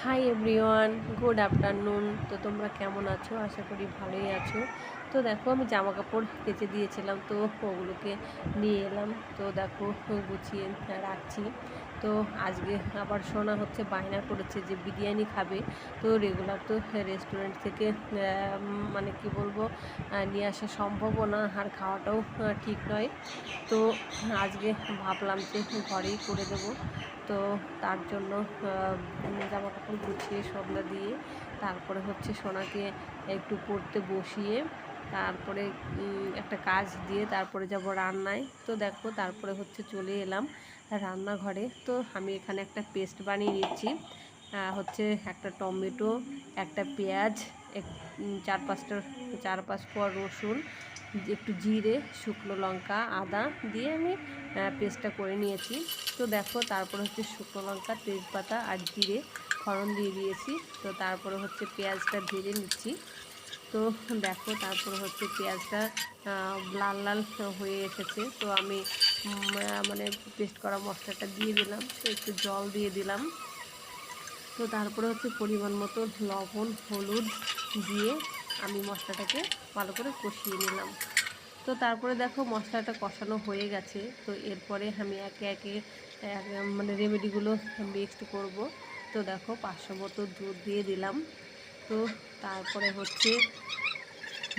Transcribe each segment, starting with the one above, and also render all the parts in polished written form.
Hi everyone, good afternoon. তো তোমরা কেমন আছো? আশা করি ভালোই আছো। তো দেখো, আমি জামা কাপড় কেচে দিয়েছিলাম, তো ওগুলোকে নিয়ে এলাম। তো দেখো, গুছিয়ে রাখছি। তো আজকে আবার শোনা হচ্ছে, বায়না করেছে যে বিরিয়ানি খাবে। তো রেগুলার তো রেস্টুরেন্ট থেকে মানে কি বলবো, নিয়ে আসা সম্ভবও না, আর খাওয়াটাও ঠিক নয়। তো আজকে ভাবলাম যে ঘরেই করে দেবো। তো তার জন্য জামা কাপড় গুছিয়ে সন্ধ্যা দিয়ে তারপরে হচ্ছে সোনাকে একটু পড়তে বসিয়ে তারপরে একটা কাজ দিয়ে তারপরে যাব রান্নায়। তো দেখো, তারপরে হচ্ছে চলে এলাম রান্নাঘরে। তো আমি এখানে একটা পেস্ট বানিয়ে নিচ্ছি। হচ্ছে একটা টমেটো, একটা পেঁয়াজ, চার পাঁচ কোয়া রসুন, একটু জিরে, শুকনো লঙ্কা, আদা দিয়ে আমি পেস্টটা করে নিয়েছি। তো দেখো, তারপর হচ্ছে শুকনো লঙ্কা, তেজপাতা আর জিরে ফোড়ন দিয়ে দিয়েছি। তো তারপরে হচ্ছে পেঁয়াজটা ভেজে নিচ্ছি। তো দেখো, তারপরে হচ্ছে পেঁয়াজটা লাল লাল হয়ে এসেছে। তো আমি মানে পেস্ট করা মশলাটা দিয়ে দিলাম। তো একটু জল দিয়ে দিলাম। তো তারপরে হচ্ছে পরিমাণ মতো লবণ, হলুদ দিয়ে আমি মশলাটাকে ভালো করে কষিয়ে নিলাম। তো তারপরে দেখো, মশলাটা কষানো হয়ে গেছে। তো এরপরে আমি একে একে মানে রেমেডিগুলো মিক্সড করব। তো দেখো, 500 মতো দুধ দিয়ে দিলাম। তো তারপরে হচ্ছে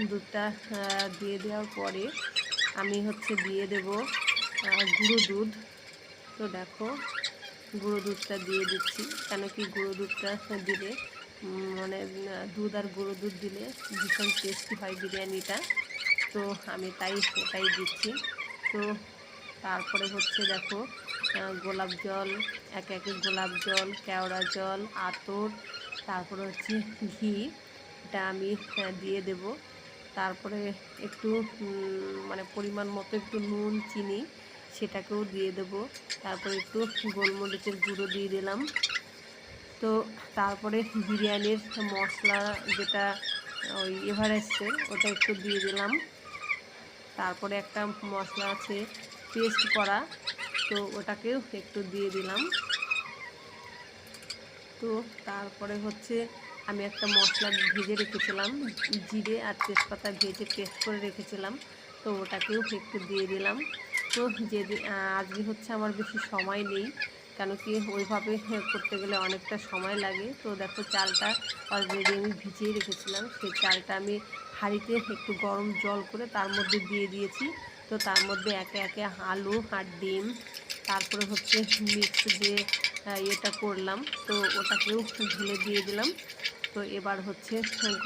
দুধটা দিয়ে দেওয়ার পরে আমি হচ্ছে দিয়ে দেব গুঁড়ো দুধ। তো দেখো, গুঁড়ো দুধটা দিয়ে দিচ্ছি, কেন কি গুঁড়ো দুধটা দিলে মানে দুধ আর গুঁড়ো দুধ দিলে ভীষণ টেস্টি হয় বিরিয়ানিটা। তো আমি তাই এটাই দিচ্ছি। তো তারপরে হচ্ছে দেখো, গোলাপ জল, একে একে গোলাপ জল, কেওড়া জল, আতর, তারপরে হচ্ছে ঘি, এটা আমি দিয়ে দেব। তারপরে একটু মানে পরিমাণ মতো একটু নুন, চিনি সেটাকেও দিয়ে দেব। তারপরে একটু গোলমরিচের গুঁড়ো দিয়ে দিলাম। তো তারপরে বিরিয়ানির মশলা, যেটা ওই এভারেস্টের, ওটা একটু দিয়ে দিলাম। তারপরে একটা মশলা আছে পেস্ট করা, তো ওটাকেও একটু দিয়ে দিলাম। তো তারপরে হচ্ছে আমি একটা মশলা ভেজে রেখেছিলাম, জিরে আর তেজপাতা ভেজে পেস্ট করে রেখেছিলাম। তো ওটাকেও একটু দিয়ে দিলাম। তো যেদিন আজকে হচ্ছে আমার বেশি সময় নেই, কেন কি ওইভাবে করতে গেলে অনেকটা সময় লাগে। তো দেখো, চালটা অলরেডি আমি ভিজিয়ে রেখেছিলাম, সেই চালটা আমি হাঁড়িতে একটু গরম জল করে তার মধ্যে দিয়ে দিয়েছি। তো তার মধ্যে একে একে আলু আর ডিম, তারপরে হচ্ছে মিক্স যে এটা করলাম, তো ওটাকেও ঢেলে দিয়ে দিলাম। তো এবার হচ্ছে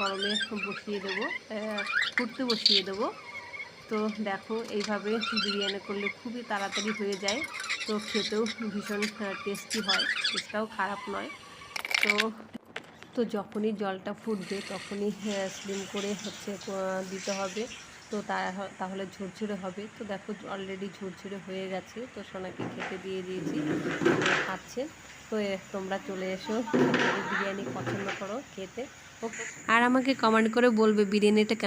গরমে বসিয়ে দেবো, ফুটতে বসিয়ে দেবো। তো দেখো, এইভাবে বিরিয়ানি করলে খুবই তাড়াতাড়ি হয়ে যায়। তো খেতেও ভীষণ টেস্টি হয়, টেস্টটাও খারাপ নয়। তো তো যখনই জলটা ফুটবে তখনই স্লিম করে হচ্ছে দিতে হবে। তো তাহলে ঝুরঝুরে হবে। তো দেখো, অলরেডি ঝুরঝুরে হয়ে গেছে। তো সোনাকে খেতে দিয়ে দিয়েছি, খাচ্ছে। তো তোমরা চলে এসো, বিরিয়ানি পছন্দ করো খেতে। আর আমাকে কমেন্ট করে বলবে বিরিয়ানিটা কেমন।